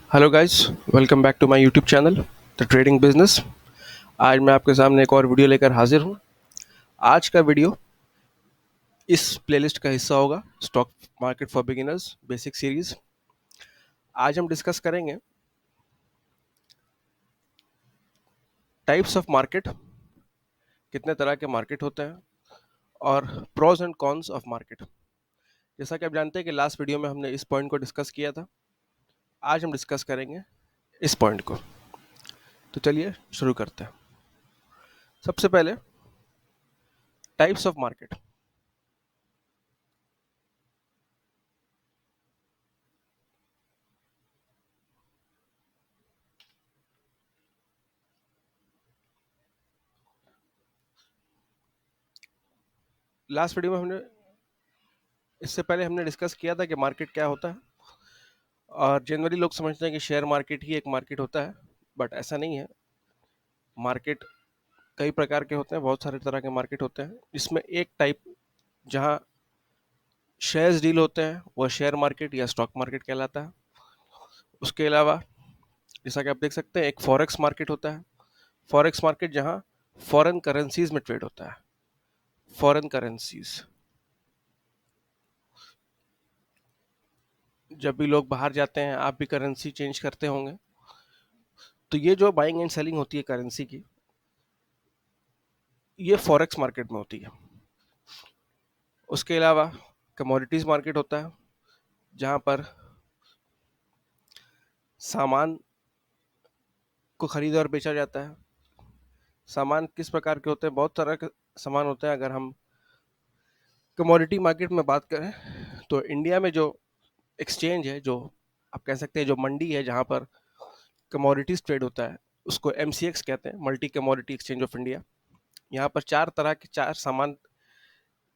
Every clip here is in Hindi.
Hello guys, welcome back to my YouTube channel the trading business. आज मैं आपके सामने एक और वीडियो लेकर हाजिर हूँ। आज का वीडियो इस प्लेलिस्ट का हिस्सा होगा, stock market for beginners basic series. आज हम डिस्कस करेंगे टाइप्स ऑफ मार्केट, कितने तरह के मार्केट होते हैं, और pros and cons of market. जैसा कि आप जानते हैं कि लास्ट वीडियो में हमने इस पॉइंट को डिस्कस किया था। आज हम डिस्कस करेंगे इस पॉइंट को। तो चलिए शुरू करते हैं। सबसे पहले types of market. Last video में हमने इससे पहले हमने डिस्कस किया था कि मार्केट क्या होता है, और जनरली लोग समझते हैं कि शेयर मार्केट ही एक मार्केट होता है, बट ऐसा नहीं है। मार्केट कई प्रकार के होते हैं, बहुत सारे तरह के मार्केट होते हैं। इसमें एक टाइप जहां शेयर्स डील होते हैं वह शेयर मार्केट या स्टॉक मार्केट कहलाता है। उसके अलावा जैसा कि आप देख सकते हैं, एक फॉरेक्स मार्केट होता है। फॉरेक्स मार्केट जहां फॉरेन करेंसीज में ट्रेड होता है। फॉरेन करेंसीज, जब भी लोग बाहर जाते हैं, आप भी करेंसी चेंज करते होंगे, तो ये जो बाइंग एंड सेलिंग होती है करेंसी की, ये फॉरेक्स मार्केट में होती है। उसके अलावा कमोडिटीज मार्केट होता है, जहां पर सामान को खरीदा और बेचा जाता है। सामान किस प्रकार के होते हैं? बहुत तरह के सामान होते हैं। अगर हम कमोडिटी मार्केट में बात करें तो इंडिया में जो एक्सचेंज है, जो आप कह सकते हैं जो मंडी है जहां पर कमोडिटीज ट्रेड होता है, उसको MCX कहते हैं, multi commodity exchange of India. यहाँ पर चार तरह के चार सामान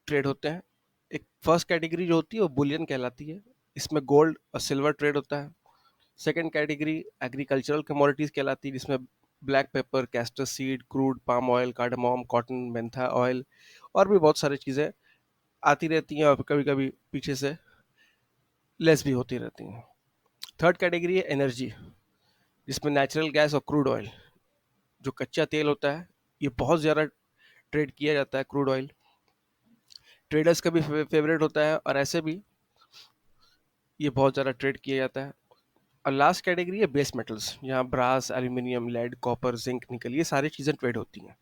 ट्रेड होते हैं। एक फर्स्ट कैटेगरी जो होती है वो बुलियन कहलाती है, इसमें गोल्ड और सिल्वर ट्रेड होता है। सेकेंड कैटेगरी एग्रीकल्चरल कमोडिटीज कहलाती है, जिसमें black pepper, castor seed, crude palm oil, cardamom, cotton, mentha oil और भी बहुत सारी चीज़ें आती रहती हैं, और कभी कभी पीछे से लेस भी होती रहती हैं। थर्ड कैटेगरी है एनर्जी, जिसमें नेचुरल गैस और क्रूड ऑयल, जो कच्चा तेल होता है, ये बहुत ज़्यादा ट्रेड किया जाता है। क्रूड ऑयल ट्रेडर्स का भी फेवरेट होता है, और ऐसे भी ये बहुत ज़्यादा ट्रेड किया जाता है। और लास्ट कैटेगरी है बेस मेटल्स, यहाँ brass, aluminium, lead, copper, zinc, nickel, ये सारी चीज़ें ट्रेड होती हैं।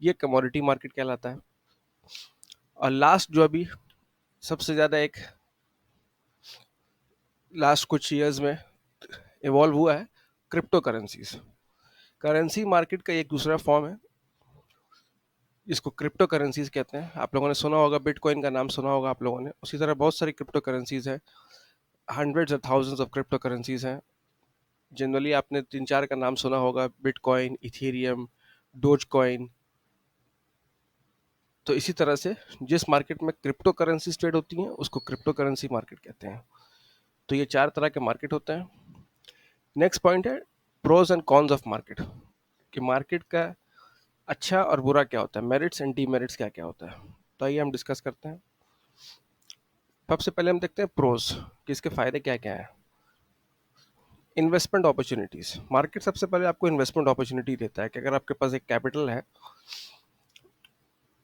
ये कमोडिटी मार्केट कहलाता है। और लास्ट जो अभी सबसे ज़्यादा एक लास्ट कुछ ईयर्स में इवॉल्व हुआ है, क्रिप्टो करेंसीज। करेंसी मार्केट का एक दूसरा फॉर्म है, जिसको क्रिप्टो करेंसीज कहते हैं। आप लोगों ने सुना होगा, बिटकॉइन का नाम सुना होगा आप लोगों ने। उसी तरह बहुत सारी क्रिप्टो करेंसीज हैं, हंड्रेड्स और थाउजेंड्स ऑफ क्रिप्टो करेंसीज हैं। जनरली आपने तीन चार का नाम सुना होगा, बिटकॉइन, इथेरियम, डोज कॉइन। तो इसी तरह से जिस मार्केट में क्रिप्टो करेंसीज ट्रेड होती हैं उसको क्रिप्टो करेंसी मार्केट कहते हैं। तो ये चार तरह के मार्केट होते हैं। नेक्स्ट पॉइंट है pros and cons of market, कि मार्केट का अच्छा और बुरा क्या होता है, मेरिट्स एंड डीमेरिट्स क्या क्या होता है। तो आइए हम डिस्कस करते हैं। सबसे पहले हम देखते हैं प्रोज, कि इसके फायदे क्या क्या हैं। Investment opportunities. मार्केट सबसे पहले आपको इन्वेस्टमेंट अपॉर्चुनिटी देता है कि अगर आपके पास एक कैपिटल है,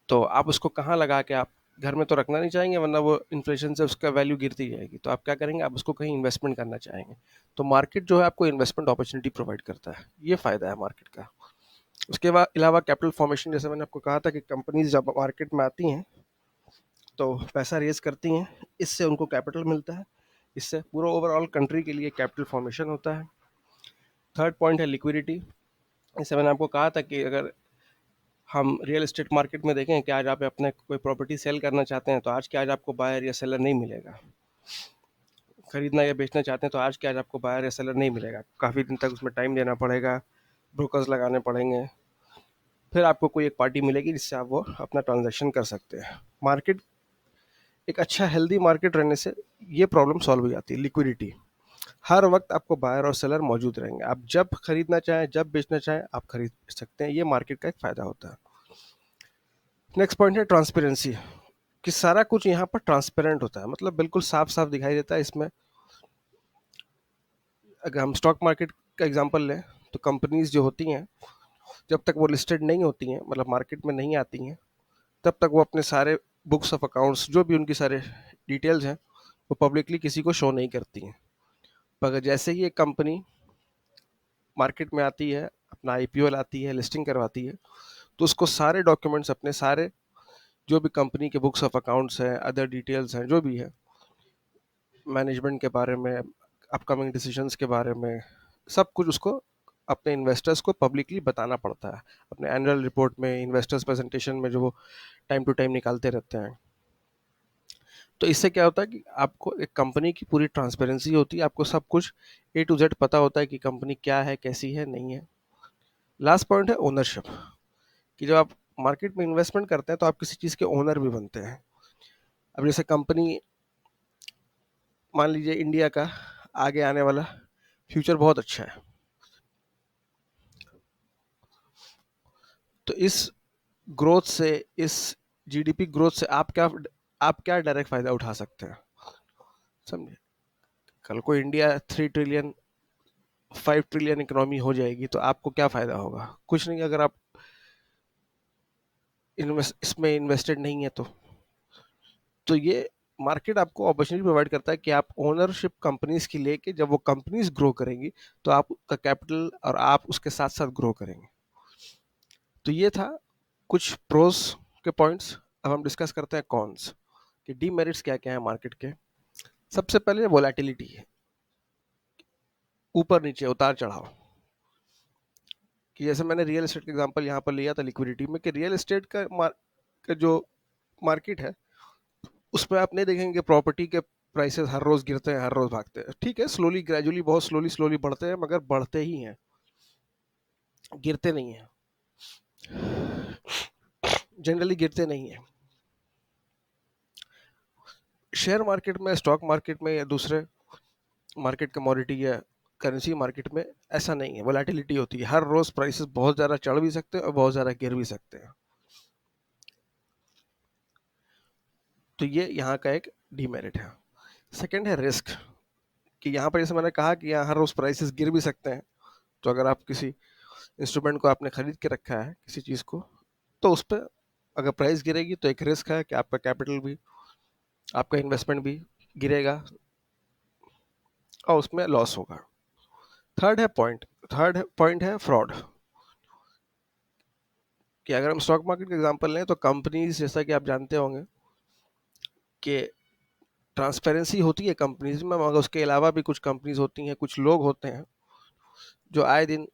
तो आप उसको कहाँ लगा के, आप घर में तो रखना नहीं चाहेंगे, वरना वो इन्फ्लेशन से उसका वैल्यू गिरती जाएगी। तो आप क्या करेंगे, आप उसको कहीं इन्वेस्टमेंट करना चाहेंगे। तो मार्केट जो है आपको इन्वेस्टमेंट अपॉर्चुनिटी प्रोवाइड करता है, ये फायदा है मार्केट का। उसके बाद अलावा कैपिटल फॉर्मेशन, जैसे मैंने आपको कहा था कि कंपनीज जब मार्केट में आती हैं तो पैसा रेज करती हैं, इससे उनको कैपिटल मिलता है, इससे पूरा ओवरऑल कंट्री के लिए कैपिटल फॉर्मेशन होता है। थर्ड पॉइंट है लिक्विडिटी। जैसे मैंने आपको कहा था कि अगर हम रियल एस्टेट मार्केट में देखें कि आज आप अपने कोई प्रॉपर्टी सेल करना चाहते हैं, तो आज के आज आपको बायर या सेलर नहीं मिलेगा। खरीदना या बेचना चाहते हैं तो आज के आज आपको बायर या सेलर नहीं मिलेगा, काफ़ी दिन तक उसमें टाइम देना पड़ेगा, ब्रोकर्स लगाने पड़ेंगे, फिर आपको कोई एक पार्टी मिलेगी जिससे आप वो अपना ट्रांजैक्शन कर सकते हैं। मार्केट एक अच्छा हेल्दी मार्केट रहने से ये प्रॉब्लम सॉल्व हो जाती है, लिक्विडिटी। हर वक्त आपको बायर और सेलर मौजूद रहेंगे, आप जब खरीदना चाहें, जब बेचना चाहें, आप खरीद सकते हैं। ये मार्केट का एक फ़ायदा होता है। नेक्स्ट पॉइंट है ट्रांसपेरेंसी, कि सारा कुछ यहाँ पर ट्रांसपेरेंट होता है, मतलब बिल्कुल साफ साफ दिखाई देता है। इसमें अगर हम स्टॉक मार्केट का एग्जांपल लें तो कंपनीज जो होती हैं, जब तक वो लिस्टेड नहीं होती हैं, मतलब मार्केट में नहीं आती हैं, तब तक वो अपने सारे बुक्स ऑफ अकाउंट्स, जो भी उनकी सारे डिटेल्स हैं, वो पब्लिकली किसी को शो नहीं करती हैं। पर जैसे ही एक कंपनी मार्केट में आती है, अपना आईपीओ लाती है, लिस्टिंग करवाती है, तो उसको सारे डॉक्यूमेंट्स, अपने सारे जो भी कंपनी के बुक्स ऑफ अकाउंट्स हैं, अदर डिटेल्स हैं, जो भी है, मैनेजमेंट के बारे में, अपकमिंग डिसीजंस के बारे में, सब कुछ उसको अपने इन्वेस्टर्स को पब्लिकली बताना पड़ता है। अपने एनुअल रिपोर्ट में, इन्वेस्टर्स प्रेजेंटेशन में, जो वो टाइम टू टाइम निकालते रहते हैं। तो इससे क्या होता है कि आपको एक कंपनी की पूरी ट्रांसपेरेंसी होती है, आपको सब कुछ ए टू जेड पता होता है कि कंपनी क्या है, कैसी है, नहीं है। लास्ट पॉइंट है ओनरशिप, कि जब आप मार्केट में इन्वेस्टमेंट करते हैं तो आप किसी चीज़ के ओनर भी बनते हैं। अब जैसे कंपनी, मान लीजिए इंडिया का आगे आने वाला फ्यूचर बहुत अच्छा है, तो इस ग्रोथ से, इस जीडीपी ग्रोथ से आप क्या डायरेक्ट फायदा उठा सकते हैं, समझे? कल को इंडिया 3 ट्रिलियन 5 ट्रिलियन इकोनॉमी हो जाएगी तो आपको क्या फायदा होगा? कुछ नहीं, अगर आप इसमें इन्वेस्टेड नहीं है तो ये मार्केट आपको अपॉर्चुनिटी प्रोवाइड करता है कि आप ओनरशिप कंपनीज की लेके, जब वो कंपनीज ग्रो करेंगी तो आपका कैपिटल और आप उसके साथ साथ ग्रो करेंगे। तो ये था कुछ प्रोस के पॉइंट्स। अब हम डिस्कस करते हैं कॉन्स, कि डीमेरिट्स क्या क्या है मार्केट के। सबसे पहले वोलेटिलिटी है, ऊपर नीचे, उतार चढ़ाव। कि जैसे मैंने रियल एस्टेट का एग्जांपल यहाँ पर लिया था लिक्विडिटी में, कि रियल एस्टेट का जो मार्केट है, उसमें आप नहीं देखेंगे प्रॉपर्टी के प्राइसेस हर रोज गिरते हैं, हर रोज भागते हैं। ठीक है, स्लोली, ग्रेजुअली, बहुत स्लोली स्लोली बढ़ते हैं, मगर बढ़ते ही हैं, गिरते नहीं हैं, जनरली गिरते नहीं हैं। शेयर मार्केट में, स्टॉक मार्केट में, या दूसरे मार्केट, कमोडिटी या करेंसी मार्केट में ऐसा नहीं है, वोलेटिलिटी होती है। हर रोज प्राइसेस बहुत ज़्यादा चढ़ भी सकते हैं और बहुत ज़्यादा गिर भी सकते हैं। तो ये यहाँ का एक डीमेरिट है। सेकंड है रिस्क, कि यहाँ पर जैसे मैंने कहा कि यहाँ हर रोज प्राइसेस गिर भी सकते हैं। तो अगर आप किसी इंस्ट्रूमेंट को आपने खरीद के रखा है, किसी चीज़ को, तो उस पर अगर प्राइस गिरेगी तो एक रिस्क है कि आपका कैपिटल भी, आपका इन्वेस्टमेंट भी गिरेगा और उसमें लॉस होगा। थर्ड पॉइंट है फ्रॉड। कि अगर हम स्टॉक मार्केट का एग्जांपल लें तो कंपनीज, जैसा कि आप जानते होंगे कि ट्रांसपेरेंसी होती है कंपनीज में, मगर उसके अलावा भी कुछ कंपनीज होती हैं, कुछ लोग होते हैं जो आए दिन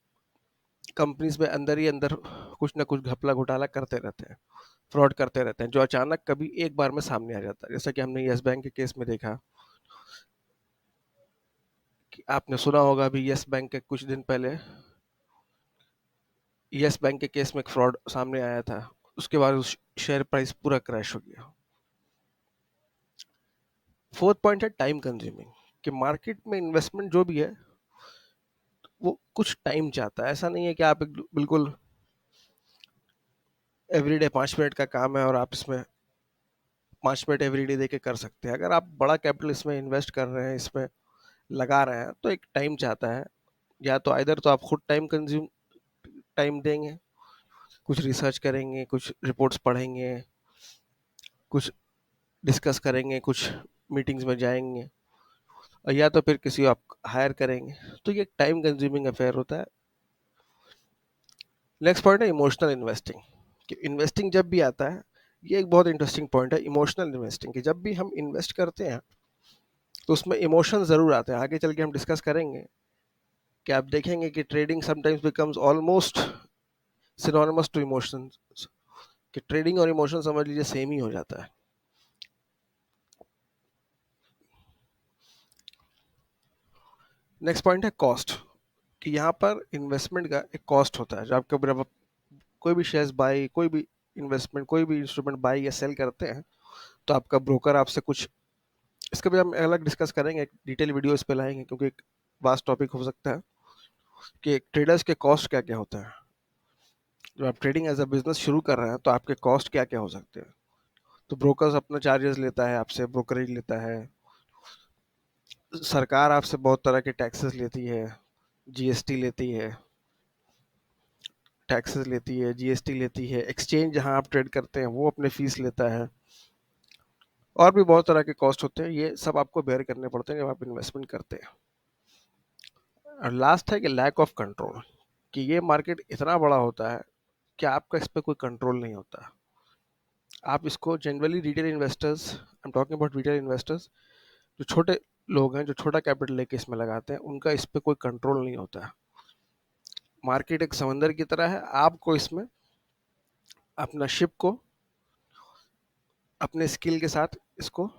कंपनीज में अंदर ही अंदर कुछ ना कुछ घपला घोटाला करते रहते हैं, फ्रॉड करते रहते हैं, जो अचानक कभी एक बार में सामने आ जाता है। जैसा कि हमने यस बैंक के केस में देखा, कि आपने सुना होगा अभी यस बैंक के कुछ दिन पहले यस बैंक के केस में एक फ्रॉड सामने आया था, उसके बाद उस शेयर प्राइस पूरा क्रैश हो गया। फोर्थ पॉइंट है टाइम कंज्यूमिंग, कि मार्केट में इन्वेस्टमेंट जो भी है वो कुछ टाइम चाहता है। ऐसा नहीं है कि आप बिल्कुल एवरीडे 5 मिनट का काम है और आप इसमें 5 मिनट एवरीडे दे के कर सकते हैं। अगर आप बड़ा कैपिटल इसमें इन्वेस्ट कर रहे हैं, इसमें लगा रहे हैं, तो एक टाइम चाहता है। या तो इधर तो आप खुद टाइम देंगे, कुछ रिसर्च करेंगे, कुछ रिपोर्ट्स पढ़ेंगे, कुछ डिस्कस करेंगे, कुछ मीटिंग्स में जाएंगे, और या तो फिर किसी को आप हायर करेंगे। तो ये टाइम कंज्यूमिंग अफेयर होता है। नेक्स्ट पॉइंट है इमोशनल इन्वेस्टिंग, कि इन्वेस्टिंग जब भी आता है, ये एक बहुत इंटरेस्टिंग पॉइंट है, इमोशनल इन्वेस्टिंग, कि जब भी हम इन्वेस्ट करते हैं तो उसमें इमोशन ज़रूर आते हैं। आगे चल के हम डिस्कस करेंगे कि आप देखेंगे कि trading sometimes becomes almost synonymous to emotions, कि ट्रेडिंग और इमोशन समझ लीजिए सेम ही हो जाता है। नेक्स्ट पॉइंट है कॉस्ट, कि यहाँ पर इन्वेस्टमेंट का एक कॉस्ट होता है। जब आप कोई भी शेयर्स बाई, कोई भी इन्वेस्टमेंट, कोई भी इंस्ट्रूमेंट बाई या सेल करते हैं, तो आपका ब्रोकर आपसे कुछ, इसका भी हम अलग डिस्कस करेंगे, एक डिटेल वीडियो इस पे लाएंगे, क्योंकि एक वास्ट टॉपिक हो सकता है कि ट्रेडर्स के कॉस्ट क्या क्या होते हैं। जब आप ट्रेडिंग एज अ बिजनेस शुरू कर रहे हैं तो आपके कॉस्ट क्या क्या हो सकते हैं। तो ब्रोकर्स अपना चार्जेस लेता है आपसे, ब्रोकरेज लेता है, सरकार आपसे बहुत तरह के टैक्सेस लेती है, जीएसटी लेती है, जीएसटी लेती है, एक्सचेंज जहां आप ट्रेड करते हैं वो अपने फीस लेता है, और भी बहुत तरह के कॉस्ट होते हैं। ये सब आपको बेयर करने पड़ते हैं जब आप इन्वेस्टमेंट करते हैं। और लास्ट है कि लैक ऑफ कंट्रोल, कि ये मार्केट इतना बड़ा होता है कि आपका इस पर कोई कंट्रोल नहीं होता। आप इसको generally retail investors, I am talking about retail investors, जो छोटे लोग हैं जो छोटा कैपिटल लेके इसमें लगाते हैं, उनका इस पर कोई कंट्रोल नहीं होता है। मार्केट एक समंदर की तरह है, आपको इसमें अपना शिप को अपने स्किल के साथ इसको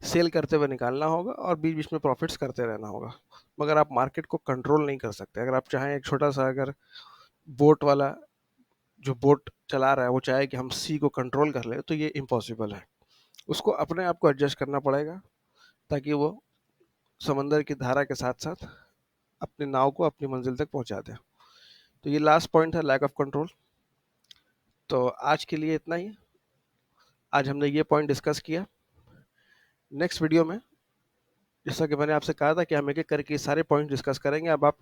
सेल करते हुए निकालना होगा और बीच बीच में प्रॉफिट्स करते रहना होगा, मगर आप मार्केट को कंट्रोल नहीं कर सकते। अगर आप चाहें एक छोटा सा, अगर बोट वाला जो बोट चला रहा है वो चाहे कि हम सी को कंट्रोल कर ले, तो ये इम्पॉसिबल है। उसको अपने आप को एडजस्ट करना पड़ेगा ताकि वो समंदर की धारा के साथ साथ अपने नाव को अपनी मंजिल तक पहुंचा दे। तो ये लास्ट पॉइंट है, लैक ऑफ कंट्रोल। तो आज के लिए इतना ही। आज हमने ये पॉइंट डिस्कस किया। नेक्स्ट वीडियो में, जैसा कि मैंने आपसे कहा था कि हम एक एक करके सारे पॉइंट डिस्कस करेंगे। अब आप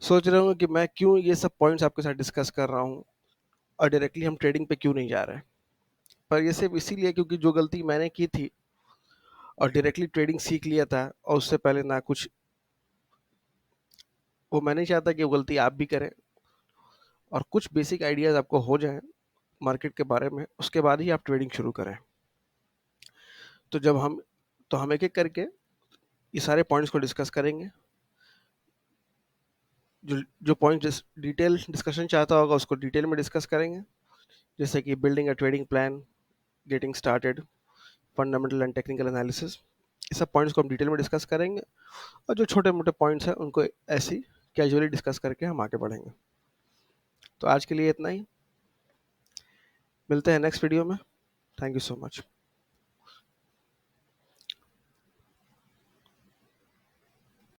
सोच रहे होंगे कि मैं क्यों ये सब पॉइंट्स आपके साथ डिस्कस कर रहा हूँ और डायरेक्टली हम ट्रेडिंग पे क्यों नहीं जा रहे हैं। पर ये सिर्फ इसीलिए क्योंकि जो गलती मैंने की थी और डायरेक्टली ट्रेडिंग सीख लिया था, और उससे पहले ना कुछ, वो मैं नहीं चाहता कि वो गलती आप भी करें, और कुछ बेसिक आइडियाज आपको हो जाएं मार्केट के बारे में, उसके बाद ही आप ट्रेडिंग शुरू करें। तो जब हम तो हम एक एक करके ये सारे पॉइंट्स को डिस्कस करेंगे। जो जो पॉइंट डिटेल डिस्कशन चाहता होगा उसको डिटेल में डिस्कस करेंगे, जैसे कि building a trading plan, getting started, fundamental and technical analysis. ये सब पॉइंट्स को हम डिटेल में डिस्कस करेंगे, और जो छोटे मोटे पॉइंट्स हैं उनको ऐसे ही कैजुअली डिस्कस करके हम आगे बढ़ेंगे। तो आज के लिए इतना ही, मिलते हैं नेक्स्ट वीडियो में। Thank you so much.